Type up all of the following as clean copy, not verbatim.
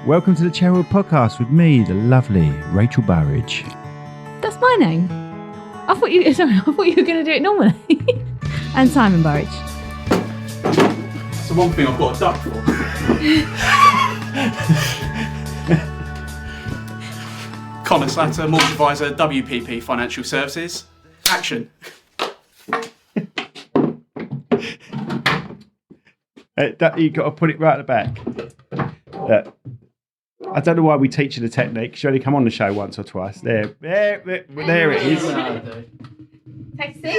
Welcome to the Chairwood Podcast with me, the lovely Rachel Burridge. That's my name. I thought you were going to do it normally. And Simon Burridge. It's the one thing I've got a duck for. Conor Slatter, mortgage advisor, WPP Financial Services. Action. You've got to put it right at the back. I don't know why we teach you the technique, because you only come on the show once or twice. There it is. Taxi.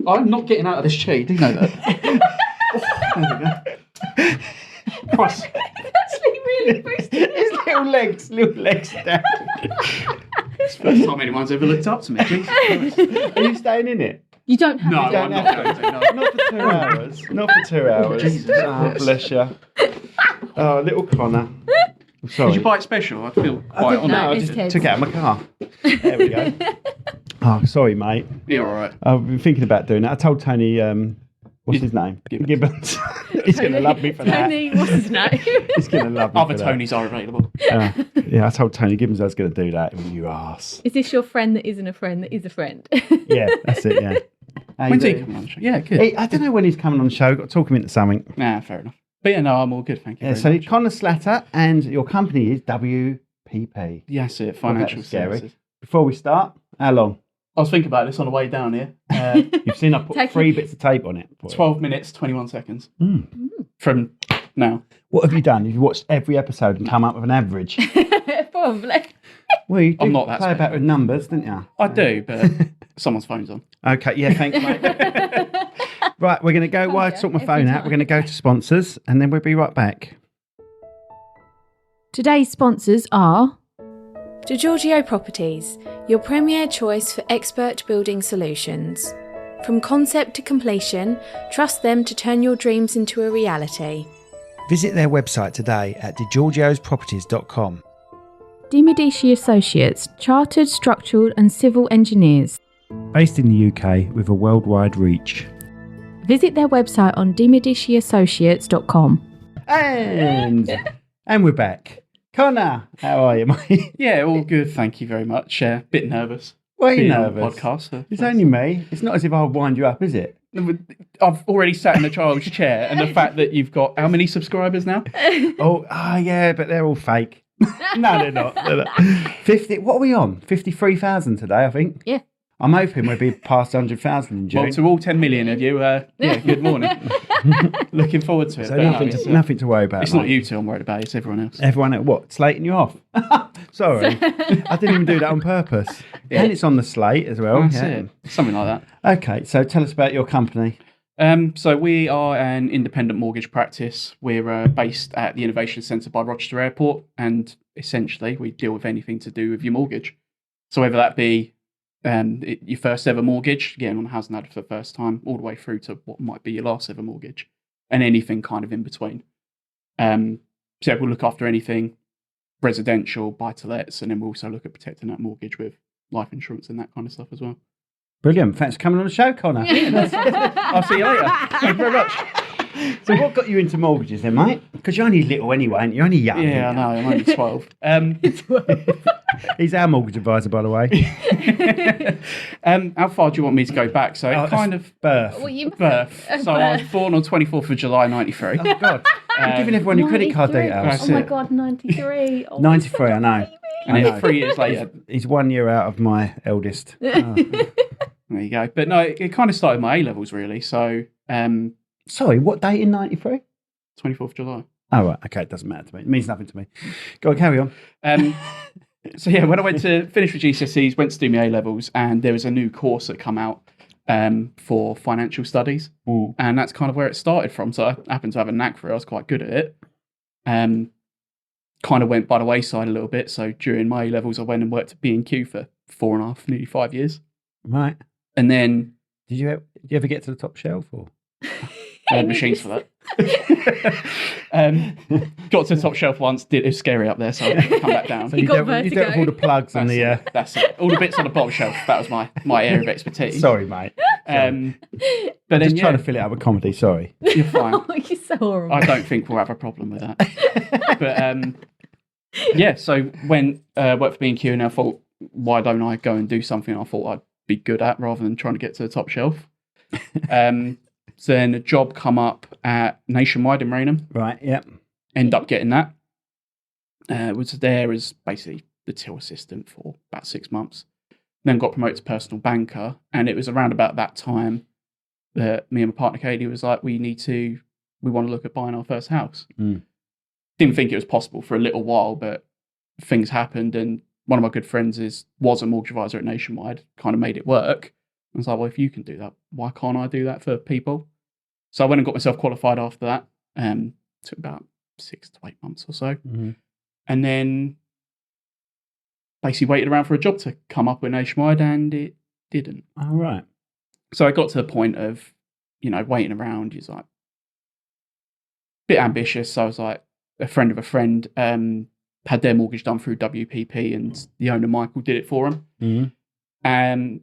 I'm not getting out of this chair, do you know that? There we go. Christ. Actually really boosted. His little legs down. It's the first time anyone's ever looked up to me. Are you staying in it? You don't have No, to. I'm not going to. No. Not for 2 hours. Not for 2 hours. Jesus. Oh, bless you. Oh, little Connor. I'm sorry. Did you buy it special? I feel quite No, I honoured. just It's took it out of my car. There we go. Oh, sorry, mate. You're all right. I've been thinking about doing that. I told Tony, what's his name? Gibbons. He's going to love me for that. Tony, what's his name? He's going to love me Other for Tonys are available. that. Yeah, I told Tony Gibbons I was going to do that. You ass. Is this your friend that isn't a friend that is a friend? Yeah, that's it, yeah. How you When's he doing? coming on the show? Yeah, good. I don't know when he's coming on the show. Got to talk him into something. Nah, fair enough. But yeah, no, I'm all good, thank you. Yeah, very so much. Conor Slatter and your company is WPP. Yes, it, Financial That's scary. Services. Before we start, how long? I was thinking about this on the way down here. You've seen I put Take 3 it. bits of tape on it. 12 minutes, 21 seconds Mm. from now. What have you done? Have you watched every episode and come up with an average? Probably. Well, you I'm did not that play about with numbers, didn't you? I do, but someone's phone's on. Okay, yeah, thanks, mate. Right, we're going to go, while I sort my every phone out, time. we're going to go to sponsors and then we'll be right back. Today's sponsors are DiGiorgio Properties, your premier choice for expert building solutions. From concept to completion, trust them to turn your dreams into a reality. Visit their website today at digiorgiosproperties.com. De Medici Associates, chartered, structural and civil engineers. Based in the UK with a worldwide reach. Visit their website on demediciassociates.com. And we're back. Connor, how are you, mate? Yeah, all good, thank you very much. Bit nervous. Why are you being on the nervous? podcast. So It's only me. It's not as if I'll wind you up, is it? I've already sat in the child's chair, and the fact that you've got how many subscribers now? Yeah, but they're all fake. No, they're not. 50. What are we on? 53,000 today, I think. Yeah. I'm hoping we'll be past 100,000 in June. Well, to all 10 million of you, yeah, good morning. Looking forward to it. So But no, nothing to worry about. it's not mate. you two I'm worried about, it's everyone else. Everyone at what? Slating you off? Sorry. I didn't even do that on purpose. Yeah. And it's on the slate as well. That's it. Something like that. Okay, so tell us about your company. So we are an independent mortgage practice. We're based at the Innovation Centre by Rochester Airport, and essentially we deal with anything to do with your mortgage. So whether that be your first ever mortgage, getting on a housing ladder for the first time, all the way through to what might be your last ever mortgage, and anything kind of in between. So yeah, we'll look after anything residential, buy-to-lets, and then we'll also look at protecting that mortgage with life insurance and that kind of stuff as well. Brilliant. Thanks for coming on the show, Connor. I'll see you later. Thank you very much. So what got you into mortgages then, mate? Because you're only little anyway, and you're only young. Yeah, I know. I'm only 12. He's our mortgage advisor, by the way. How far do you want me to go back? So kind of Birth. Well, you birth. So I was born on 24th of July 93. Oh, God. You're giving everyone your credit card 93. details. That's Oh my it. God, 93. Oh, 93, I know. And I then know. 3 years later, He's 1 year out of my eldest. Oh. there you go. But no, it kind of started my A-levels really. So Sorry, what date in 93? 24th of July. Oh, right. Okay, it doesn't matter to me. It means nothing to me. Go on, carry on. So yeah, when I went to finish with GCSEs, went to do my A-levels, and there was a new course that come out for financial studies. Mm. And that's kind of where it started from. So I happened to have a knack for it. I was quite good at it. Kind of went by the wayside a little bit. So during my A-levels, I went and worked at B&Q for 4.5, nearly 5 years. Right. And then Did you ever get to the top shelf? Or? I had machines for that. Got to the top shelf once. It was scary up there, so I come back down. So you got dealt with all the plugs and the... That's it. All the bits on the bottom shelf. That was my area of expertise. Sorry, mate. But Just then, trying to fill it up with comedy. Sorry. you're fine. Oh, you're so horrible. I don't think we'll have a problem with that. But so when worked for B&Q, and I thought, why don't I go and do something I thought I'd be good at rather than trying to get to the top shelf? So then a job come up at Nationwide in Raynham. Right. Yep. End up getting that. Was there as basically the till assistant for about 6 months. Then got promoted to personal banker, and it was around about that time that me and my partner Katie was like, we want to look at buying our first house. Didn't think it was possible for a little while, but things happened, and one of my good friends was a mortgage advisor at Nationwide, kind of made it work. I was like, well, if you can do that, why can't I do that for people? So I went and got myself qualified after that. Took about 6 to 8 months or so. And then basically waited around for a job to come up with Nationwide, and it didn't. All right. So I got to the point of, waiting around. He's like, a bit ambitious. So I was like, a friend of a friend had their mortgage done through WPP, and the owner, Michael, did it for him. And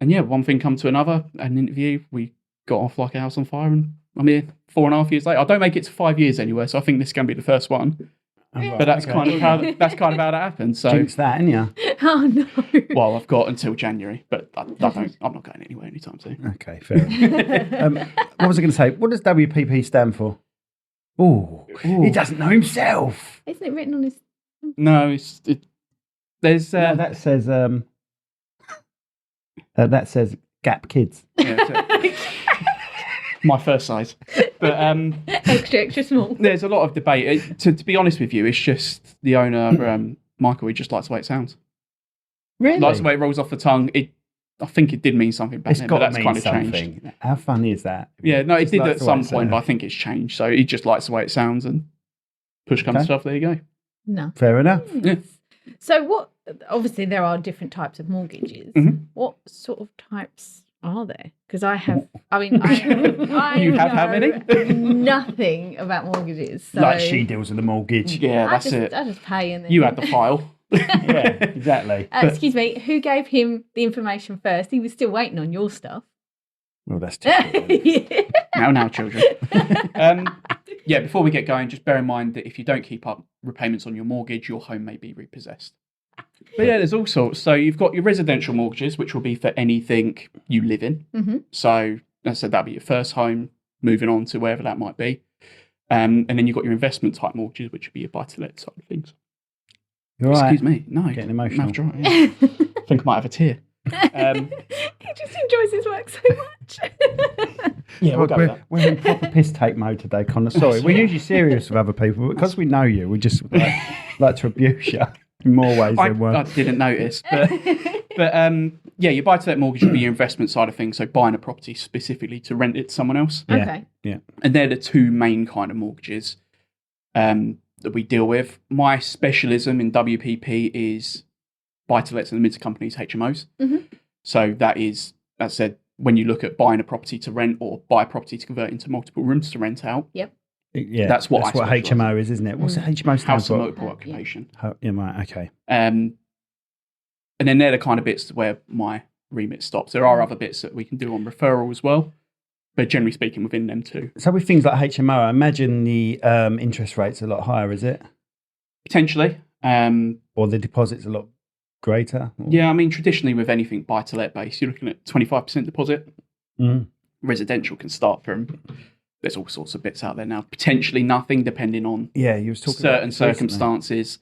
one thing come to another, an interview, we got off like a house on fire, and I'm here 4.5 years later. I don't make it to 5 years anywhere, so I think this is going to be the first one. Right, but that's kind of how that happened. So jinx that, ain't you? Oh no. Well, I've got until January, but I'm not going anywhere anytime soon. Okay, fair enough. What was I going to say? What does WPP stand for? Oh, he doesn't know himself. Isn't it written on his? No, there's No, that says Gap Kids. My first size. But extra small. There's a lot of debate. To be honest with you, it's just the owner, Michael, he just likes the way it sounds. Really? Likes the way it rolls off the tongue. I think it did mean something back then, but that's kind of something. changed. How funny is that? Yeah, no, it did likes at the way some it point, but I sounds. think it's changed. So he just likes the way it sounds, and push comes to shove, there you go. No. Fair enough. Yeah. So what? Obviously, there are different types of mortgages. What sort of types are there? Because I have. I mean, I You have how many? Nothing about mortgages. So Like she deals with the mortgage. Yeah, that's it. I just pay and then You had the file. Yeah, exactly. excuse me, who gave him the information first? He was still waiting on your stuff. Well, that's typical. Yeah. Now, children. Before we get going, just bear in mind that if you don't keep up repayments on your mortgage, your home may be repossessed. But yeah, there's all sorts. So you've got your residential mortgages, which will be for anything you live in. So as I said, that'll be your first home, moving on to wherever that might be. And then you've got your investment type mortgages, which will be your buy-to-let side of things. You're right. Excuse me. No. Getting emotional. Mouth dry, yeah. I think I might have a tear. He just enjoys his work so much. Yeah, we'll go with that. We're in proper piss take mode today, Conor. Sorry, we're usually serious with other people, but because we know you, we just like to abuse you in more ways than one. I didn't notice. But your buy-to-let mortgage will be your investment side of things, so buying a property specifically to rent it to someone else. Yeah. Okay. Yeah. And they're the two main kind of mortgages that we deal with. My specialism in WPP is buy-to-lets and limited companies, HMOs. So that is, as I said, when you look at buying a property to rent or buy a property to convert into multiple rooms to rent out. Yep. Yeah, That's what HMO is, isn't it? What's the HMO stand House for? and multiple occupation. Yeah, right, okay. And then they're the kind of bits where my remit stops. There are other bits that we can do on referral as well, but generally speaking, within them too. So with things like HMO, I imagine the interest rate's a lot higher, is it? Potentially. Or the deposit's a lot greater? Or... Yeah, I mean, traditionally with anything buy-to-let based, you're looking at 25% deposit. Residential can start from, there's all sorts of bits out there now. Potentially nothing, depending on you was talking certain circumstances.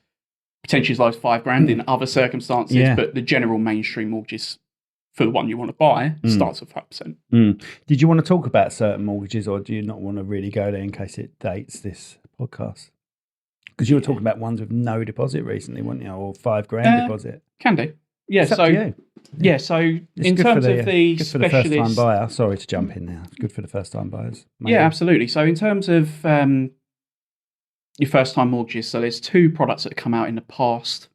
Potentially as low as $5,000 in other circumstances, but the general mainstream mortgages for the one you want to buy starts at 5%. Did you want to talk about certain mortgages, or do you not want to really go there in case it dates this podcast? Because you were talking about ones with no deposit recently, weren't you? Or $5,000 deposit. Can do. Yeah, It's up to you. Yeah, so in terms of the good for the first time specialist... buyer. Sorry to jump in there. It's good for the first time buyers. Maybe. Yeah, absolutely. So in terms of your first time mortgages, so there's two products that have come out in the past.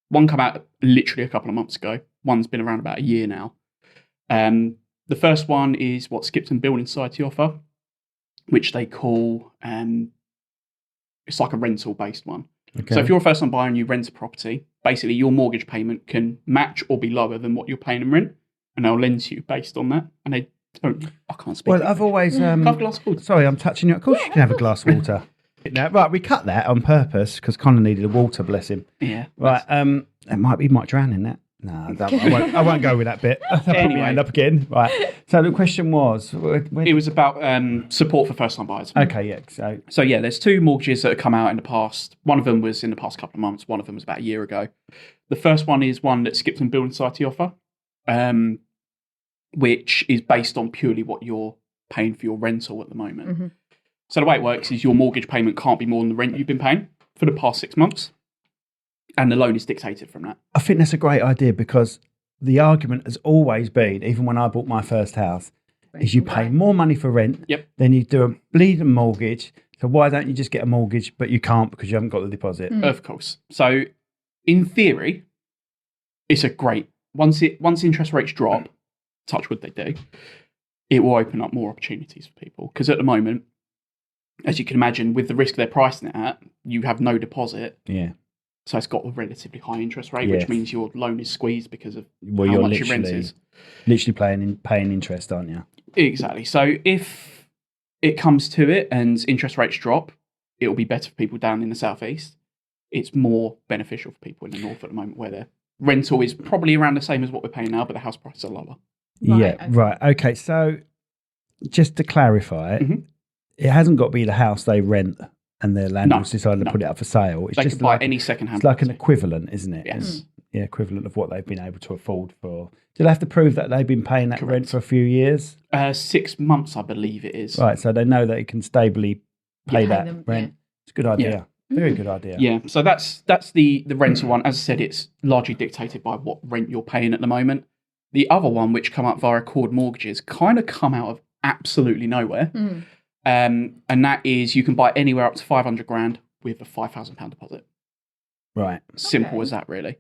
One come out literally a couple of months ago. One's been around about a year now. The first one is what Skipton Building Society offer, which they call, it's like a rental based one. Okay. So if you're a first time buyer and you rent a property, basically your mortgage payment can match or be lower than what you're paying in rent. and they'll lend to you based on that. And they don't. I can't speak. Well, I've always. Can I have a glass of water? Sorry, I'm touching you. Of course, you can have a glass of water. Now, right, we cut that on purpose because Conor needed a water, bless him. Yeah. Right, he might drown in that. No, I won't go with that bit. I'll put my hand up again. Right. So the question was, it was about support for first-time buyers. Okay, yeah. So yeah, there's 2 mortgages that have come out in the past. One of them was in the past couple of months. One of them was about a year ago. The first one is one that Skipton Building Society offer, which is based on purely what you're paying for your rental at the moment. Mm-hmm. So the way it works is your mortgage payment can't be more than the rent you've been paying for the past 6 months. And the loan is dictated from that. I think that's a great idea because the argument has always been, even when I bought my first house, is you pay more money for rent than you do a bleeding mortgage. So why don't you just get a mortgage, but you can't because you haven't got the deposit? Of course. So in theory, it's a great, once interest rates drop, touch wood they do, it will open up more opportunities for people. Because at the moment, as you can imagine, with the risk they're pricing it at, you have no deposit. Yeah. So it's got a relatively high interest rate, which means your loan is squeezed because of how you're much your rent is. Literally paying interest, aren't you? Exactly. So if it comes to it and interest rates drop, it will be better for people down in the southeast. It's more beneficial for people in the north at the moment where their rental is probably around the same as what we're paying now, but the house prices are lower. Right. Okay. So just to clarify, it hasn't got to be the house they rent and their landlords decided to put it up for sale. It's they just could buy like any second-hand. It's like an equivalent, isn't it? Yes. Yeah, equivalent of what they've been able to afford for. Do they have to prove that they've been paying that rent for a few years? 6 months, I believe it is. Right, so they know that it can stably pay that them, rent. yeah. It's a good idea. Very good idea. Yeah, so that's the rental one. As I said, it's largely dictated by what rent you're paying at the moment. The other one, which come up via Accord Mortgages, kind of come out of absolutely nowhere. And that is you can buy anywhere up to 500 grand with a £5,000 deposit. Right. Simple as that, really.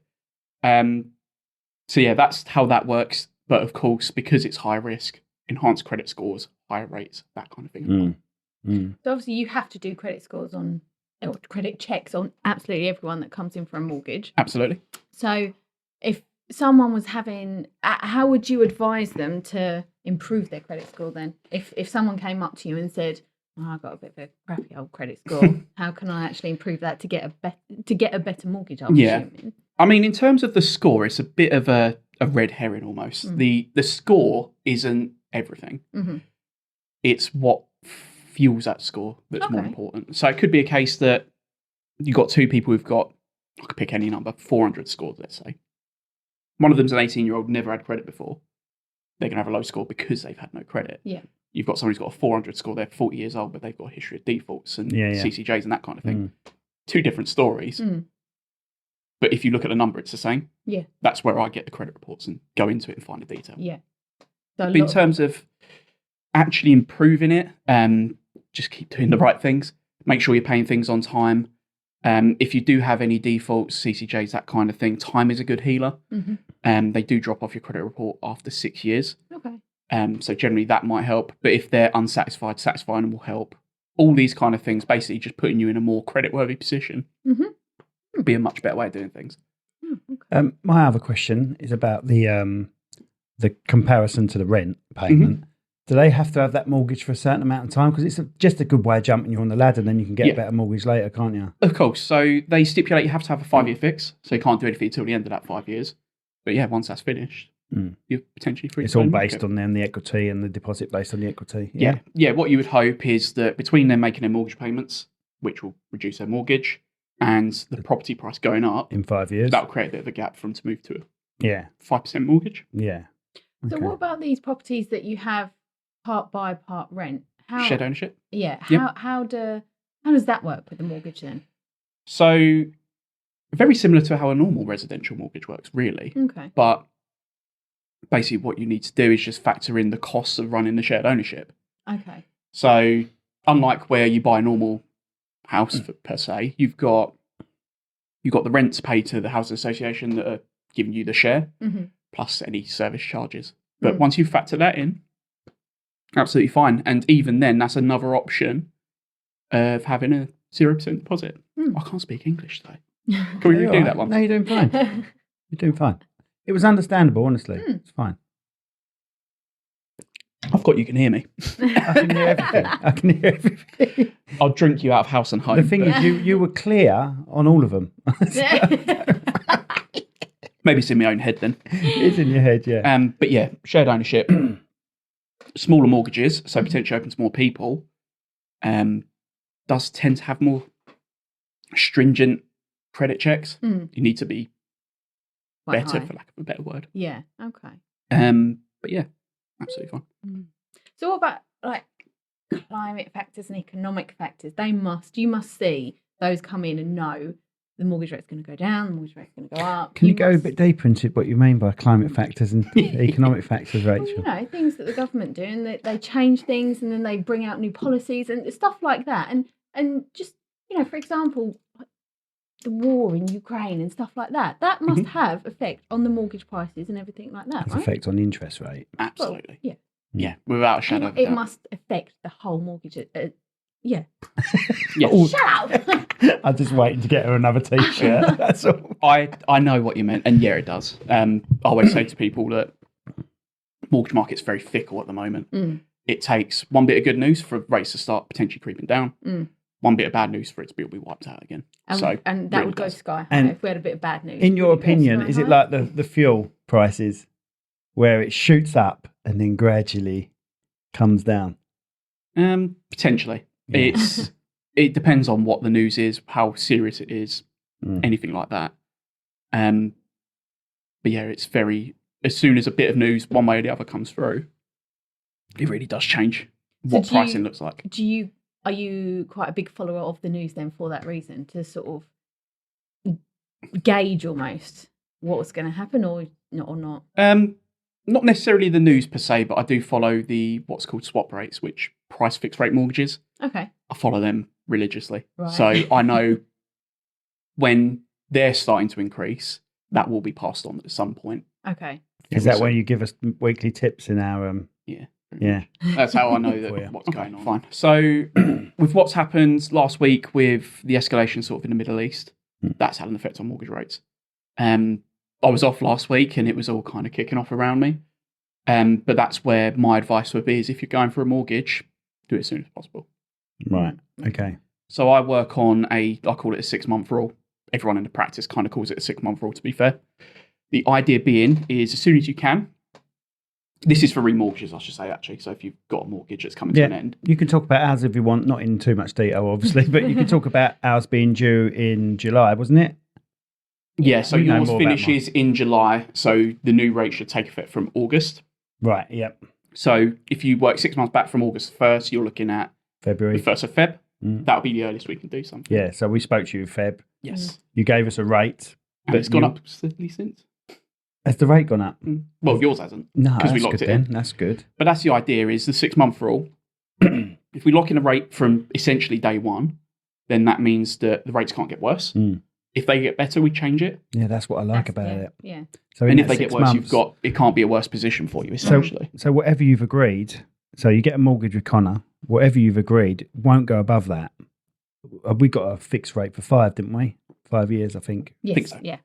So yeah, that's how that works. But of course, because it's high risk, enhanced credit scores, higher rates, that kind of thing. So obviously you have to do credit scores on, or credit checks on absolutely everyone that comes in for a mortgage. Absolutely. So if someone was having, how would you advise them to improve their credit score then? If someone came up to you and said, I've got a bit of a crappy old credit score, how can I actually improve that to get a better mortgage? I'm assuming. I mean, in terms of the score, it's a bit of a red herring almost. The score isn't everything. It's what fuels that score that's more important. So it could be a case that you've got 2 people who've got, I could pick any number, 400 scores, let's say. One of them's an 18-year-old, never had credit before. They're going to have a low score because they've had no credit. Yeah. You've got someone who's got a 400 score, they're 40 years old, but they've got a history of defaults and CCJs and that kind of thing. 2 different stories. But if you look at the number, it's the same. Yeah. That's where I get the credit reports and go into it and find the detail. Yeah. So but in terms of actually improving it, just keep doing the right things. Make sure you're paying things on time. If you do have any defaults, CCJs, that kind of thing, time is a good healer. They do drop off your credit report after 6 years. Okay. So generally that might help. But if they're unsatisfied, satisfying them will help. All these kind of things, basically just putting you in a more credit-worthy position, would be a much better way of doing things. My other question is about the comparison to the rent payment. Do they have to have that mortgage for a certain amount of time? Because it's just a good way of jumping you on the ladder, and then you can get a better mortgage later, can't you? Of course. So they stipulate you have to have a 5-year fix, so you can't do anything until the end of that 5 years. But yeah, once that's finished, you're potentially free. It's all based on then the equity and the deposit based on the equity. Yeah. What you would hope is that between them making their mortgage payments, which will reduce their mortgage, and the property price going up in 5 years, that'll create a bit of a gap for them to move to a 5% mortgage. Yeah. So what about these properties that you have part buy, part rent? Shared ownership? Yeah. How does that work with the mortgage then? So very similar to how a normal residential mortgage works, really. Okay. But basically what you need to do is just factor in the costs of running the shared ownership. Okay. So unlike where you buy a normal house per se, you've got the rents paid to the housing association that are giving you the share, plus any service charges. But once you factor that in, absolutely fine. And even then, that's another option of having a 0% deposit. I can't speak English though. Can we redo that one? No, you're doing fine. You're doing fine. It was understandable, honestly. It's fine. I've got you can hear me. I can hear everything. I can hear everything. I'll drink you out of house and home. The thing is, you were clear on all of them. Maybe it's in my own head then. It's in your head, yeah. But yeah, shared ownership, smaller mortgages, so potentially open to more people, does tend to have more stringent credit checks. You need to be Quite better, high. for lack of a better word. Yeah. Okay. But yeah, absolutely fine. So what about like climate factors and economic factors? You must see those come in and know the mortgage rate's going to go down, the mortgage rate's going to go up. Can you go a bit deeper into what you mean by climate factors and economic factors, Rachel? Well, things that the government do, and they change things, and then they bring out new policies and stuff like that. And just, for example, the war in Ukraine and stuff like that. That must have effect on the mortgage prices and everything like that, It's right? effect on the interest rate. Absolutely. Well, Yeah, without a shadow of a it doubt. must affect the whole mortgage. Yeah. Yeah. Shut up. I'm just waiting to get her another t-shirt. That's all. I know what you meant, and yeah, it does. I always say to people that mortgage market's very fickle at the moment. It takes one bit of good news for rates to start potentially creeping down, one bit of bad news for it to be wiped out again. And that really would go does. sky high And if we had a bit of bad news. In your Would it go opinion, sky is it high? like the fuel prices where it shoots up and then gradually comes down? Potentially. Yeah. It depends on what the news is, how serious it is, anything like that. But yeah, it's as soon as a bit of news, one way or the other, comes through, it really does change what pricing looks like. Are you quite a big follower of the news then for that reason, to sort of gauge almost what's going to happen or not? Not necessarily the news per se, but I do follow what's called swap rates, which price fixed rate mortgages. Okay. I follow them religiously. Right. So I know when they're starting to increase, that will be passed on at some point. Okay. Is that where you give us weekly tips in our... Yeah. Yeah. That's how I know For you. that what's going on. Fine. So with what's happened last week with the escalation sort of in the Middle East, that's had an effect on mortgage rates. I was off last week and it was all kind of kicking off around me. But that's where my advice would be is if you're going for a mortgage, do it as soon as possible. Right. Okay. So I work on I call it a 6-month rule. Everyone in the practice kind of calls it a 6-month rule, to be fair. The idea being is as soon as you can, this is for remortgages, I should say, actually. So if you've got a mortgage that's coming to an end. You can talk about ours if you want, not in too much detail, obviously, but you can talk about ours being due in July, wasn't it? Yeah, so We know yours more about finishes in July, so the new rate should take effect from August. Right, yep. So if you work 6 months back from August 1st, you're looking at February. the 1st of Feb. That'll be the earliest we can do something. Yeah, so we spoke to you in Feb. Yes. You gave us a rate. And it's gone up steadily since. Has the rate gone up? Well, yours hasn't. No, because we that's locked good it in. then. That's good. But that's the idea, is the 6-month rule. If we lock in a rate from essentially day one, then that means that the rates can't get worse. If they get better, we change it. Yeah, that's what I like about it. Yeah. So And in if that they get 6 worse, months, it can't be a worse position for you, essentially. So whatever you've agreed, so you get a mortgage with Conor, whatever you've agreed won't go above that. We got a fixed rate for 5, didn't we? 5 years, I think. Yes. think so. Yeah.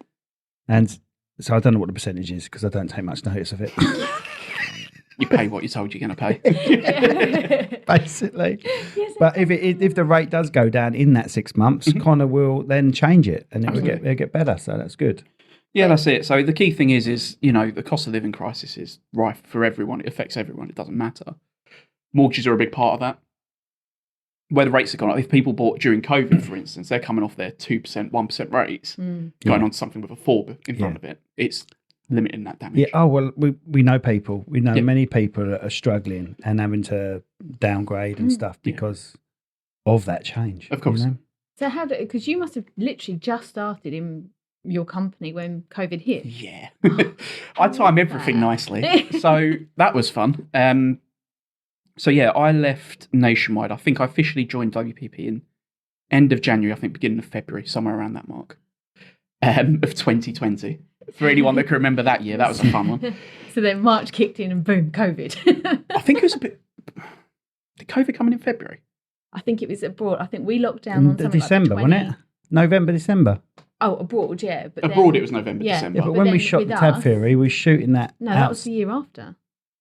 And so I don't know what the percentage is because I don't take much notice of it. You pay what you're told you're going to pay. Basically. Yes, But if the rate does go down in that 6 months, Conor will then change it and it'll get better. So that's good. Yeah, that's it. So the key thing is the cost of living crisis is rife for everyone. It affects everyone. It doesn't matter. Mortgages are a big part of that. Where the rates have gone up, if people bought during COVID, for instance, they're coming off their 2%, 1% rates, going on to something with a 4 in front of it. It's limiting that damage. Yeah. Oh, well, we know people. We know many people that are struggling and having to downgrade and stuff because of that change. Of course. You know? So because you must have literally just started in your company when COVID hit. Yeah. I time everything nicely. So that was fun. So yeah, I left Nationwide. I think I officially joined WPP in end of January, I think beginning of February, somewhere around that mark of 2020. For anyone that can remember that year, that was a fun one. So then March kicked in and boom, COVID. I think it was a bit... Did COVID come in February? I think it was abroad. I think we locked down on something December, like wasn't it? November, December. Oh, abroad, yeah. But Abroad then, it was November, yeah, December. Yeah, but But when we then shot with the tab us- theory, we was shooting that No, out. that was the year after.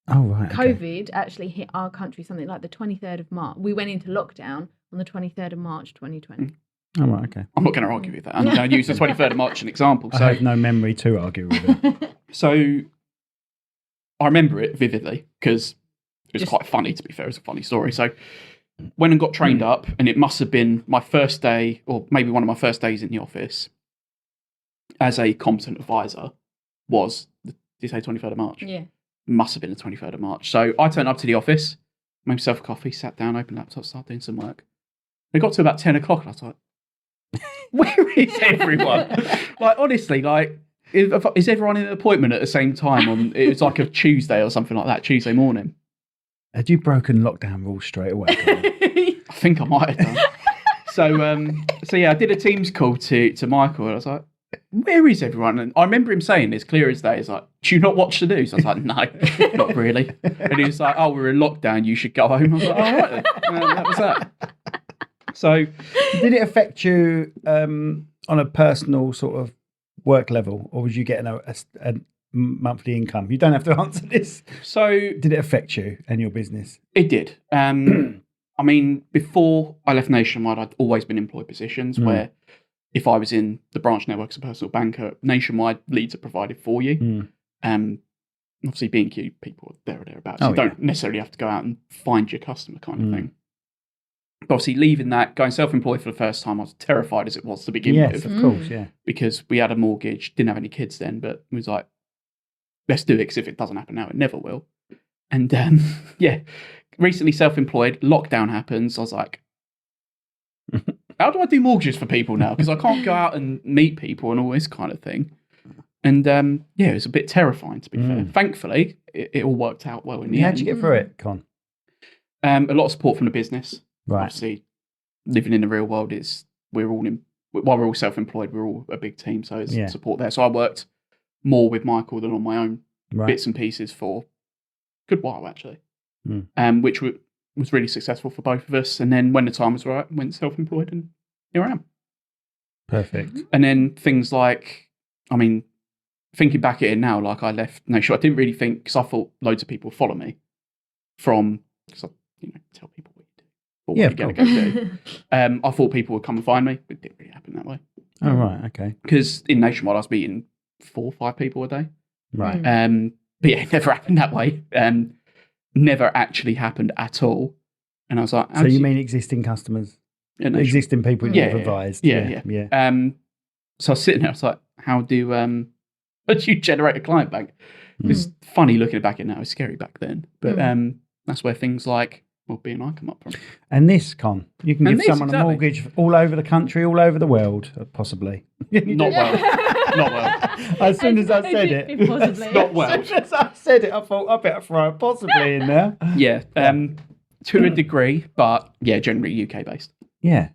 Oh, right. Okay. COVID actually hit our country something like the 23rd of March. We went into lockdown on the 23rd of March 2020. Oh, right. Okay. I'm not going to argue with that. I'm going to use the 23rd of March as an example. I So, have no memory to argue with it. so I remember it vividly because it was Just- quite funny, to be fair. It was a funny story. So went and got trained up, and it must have been my first day, or maybe one of my first days in the office as a competent advisor was, did you say 23rd of March? Yeah. Must have been the 23rd of March. So I turned up to the office, made myself a coffee, sat down, opened laptop, started doing some work. We got to about 10 o'clock, and I was like, where is everyone? Like, honestly, like, is everyone in an appointment at the same time on, it was like a Tuesday or something like that, Tuesday morning. Had you broken lockdown rules straight away? I think I might have done. So yeah, I did a Teams call to Michael, and I was like, where is everyone? And I remember him saying this clear as day. He's like, do you not watch the news? I was like, no, not really. And he was like, oh, we're in lockdown, you should go home. I was like, all right then. And that was that. So Did it affect you on a personal sort of work level, or was you getting a monthly income? You don't have to answer this. Did it affect you and your business? It did. I mean, before I left Nationwide, I'd always been employed positions where if I was in the branch network as a personal banker, Nationwide leads are provided for you. Obviously, B&Q people are there or thereabouts. You don't necessarily have to go out and find your customer kind of thing. But obviously, leaving that, going self-employed for the first time, I was terrified as it was to begin Yes, with. of course, yeah. Because we had a mortgage, didn't have any kids then, but it was like, let's do it, because if it doesn't happen now, it never will. And yeah, recently self-employed, lockdown happens. I was like, how do I do mortgages for people now? Because I can't go out and meet people and all this kind of thing. And yeah, it was a bit terrifying, to be fair. Thankfully, it all worked out well in the end. How'd you get through it, Con? A lot of support from the business. Right. Obviously, living in the real world while we're all self-employed, we're all a big team, so there's support there. So I worked more with Michael than on my own bits and pieces for a good while, actually, which was really successful for both of us. And then when the time was right, went self-employed, and here I am. Perfect. And then things like, I mean, thinking back at it now, like I left I didn't really think, because I thought loads of people would follow me because I tell people what you do. Or what you're going to go do. I thought people would come and find me, but it didn't really happen that way. Oh, right, okay. Because in Nationwide, I was meeting 4 or 5 people a day. Right. But yeah, it never happened that way. Never actually happened at all. And I was like, so you mean existing customers? Yeah, existing people you've advised? Yeah. So I was sitting there, I was like, how do you generate a client bank? It's funny looking back at it now, it's scary back then. But that's where things like B&I come up from. And this, Con, you can give someone a mortgage all over the country, all over the world, possibly. Not well. As soon as I said it, possibly. Not well. As soon as I said it, I thought I better throw a possibly in there. Yeah, to a degree, but yeah, generally UK based. Yeah.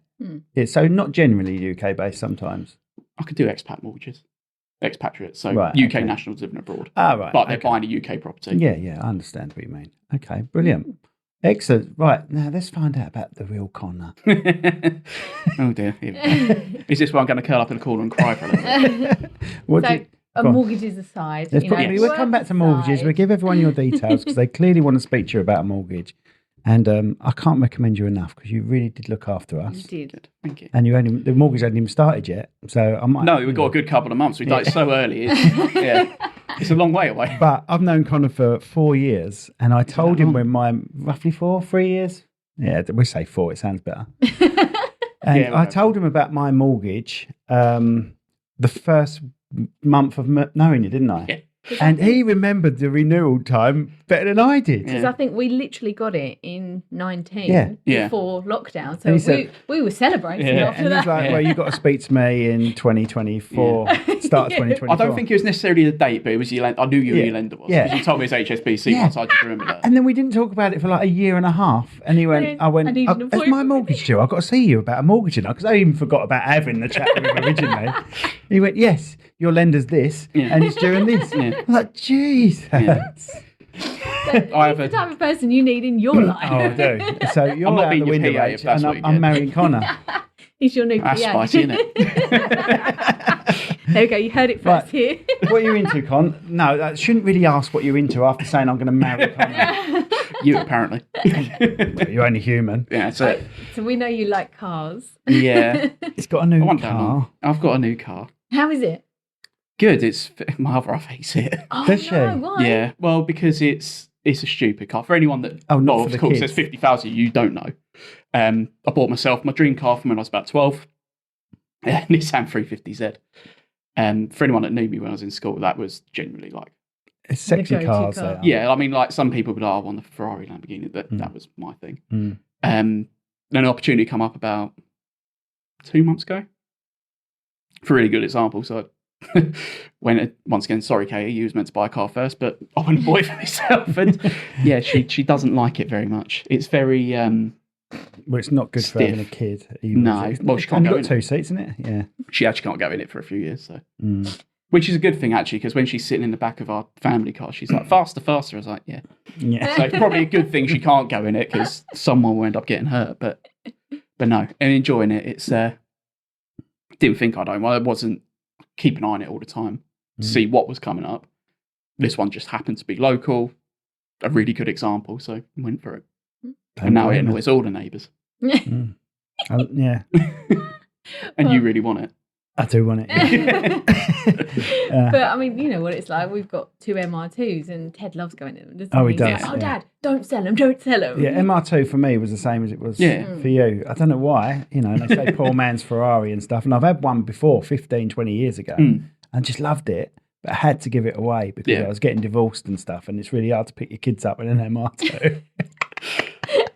So not generally UK based sometimes. I could do expat mortgages, expatriates, so UK nationals living abroad. Ah, right. But they're buying a UK property. Yeah, I understand what you mean. Okay, brilliant. Excellent. Right, now let's find out about the real Connor. Oh dear. Is this where I'm going to curl up in a corner and cry for a little bit? Mortgages aside. We'll come back to mortgages. We'll give everyone your details because they clearly want to speak to you about a mortgage. And I can't recommend you enough because you really did look after us. You did. Good. Thank you. And the mortgage hadn't even started yet. So I might. No, we've got a good couple of months. We did it so early. It's a long way away. But I've known Connor for 4 years, and I told him when roughly 3 years. Yeah, we say 4. It sounds better. And I told him about my mortgage the first month of knowing you, didn't I? Yeah. And he remembered the renewal time better than I did. Because I think we literally got it in 19 before lockdown. So we were celebrating after and that. He's like, well, you've got to speak to me in 2024, start of 2024. I don't think it was necessarily the date, but it was your lender. I knew who your lender was. Yeah. You told me it's HSBC once, I just remember that. And then we didn't talk about it for like a year and a half. And he went, is my mortgage due? I've got to see you about a mortgage now. Because I even forgot about having the chat with him originally. He went, yes, your lender's this, and it's doing this. I'm like, jeez. I'm the type of person you need in your life. Oh, I do. So you're I'm not out being the your window, PA, Rach, if that's and what you I'm get. marrying Connor. He's your new That's PA. spicy, isn't it? There we go. You heard it first here. What are you into, Con? No, I shouldn't really ask what you're into after saying I'm going to marry Con. You apparently. You're only human. Yeah, that's it. So we know you like cars. Yeah. He's got a new car. I've got a new car. How is it? Good. It's my other half hates it. Oh, Does she? Why? Yeah. Well, because it's a stupid car. For anyone that not for the of course kids. there's 50,000 you don't know. I bought myself my dream car from when I was about 12. Nissan 350Z. For anyone that knew me when I was in school, that was generally like It's sexy go-to cars. car. They are. yeah. I mean, like some people would be like, I want the Ferrari Lamborghini. That was my thing. Mm. Then an opportunity come up about 2 months ago for a really good example. So when once again, sorry, Katie, you was meant to buy a car first, but I went and bought it for myself. And yeah, she doesn't like it very much. It's very Well, it's not good for stiff. having a kid. Either, No. is it? Well, she can't And go you've got in 2 seats, isn't it? Yeah. she actually can't go in it for a few years. So Mm. which is a good thing actually, because when she's sitting in the back of our family car, she's like faster, faster. I was like, yeah. Yeah. So it's probably a good thing she can't go in it because someone will end up getting hurt. But no, and enjoying it. It's didn't think I'd own one. I wasn't keeping an eye on it all the time to see what was coming up. This one just happened to be local, a really good example. So went for it, and now it annoys all the neighbours. Mm. Yeah. And you really want it. I do want it. But I mean, you know what it's like. We've got 2 MR2s, and Ted loves going in them. Doesn't Oh, he He's does, like, oh, yeah. Dad, don't sell them. Don't sell them. Yeah, MR2 for me was the same as it was Yeah. for you. I don't know why. You know, they say poor man's Ferrari and stuff. And I've had one before 15, 20 years ago and just loved it. But I had to give it away because I was getting divorced and stuff. And it's really hard to pick your kids up in an MR2.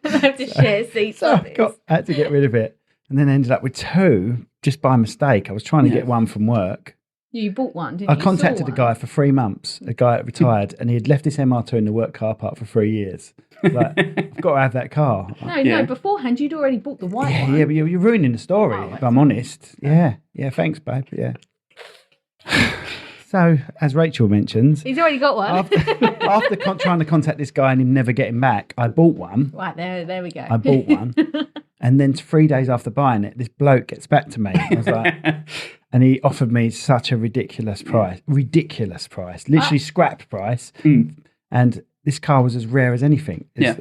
I have to share seats. So like this. I had to get rid of it. And then ended up with 2 just by mistake. I was trying to get one from work. You bought one, didn't I you? contacted Saw a guy for 3 months, a guy that retired, and he had left his MR2 in the work car park for 3 years. Like, I've got to have that car. one. Yeah. No, beforehand, you'd already bought the white Yeah, one. yeah, but you're ruining the story, Oh, if I'm honest. Yeah, thanks, babe. Yeah. So, as Rachel mentions, He's already got one. after trying to contact this guy and him never getting back, I bought one. Right, there we go. I bought one. And then 3 days after buying it, this bloke gets back to me. I was like, and he offered me such a ridiculous price, literally scrap price. And this car was as rare as anything. It's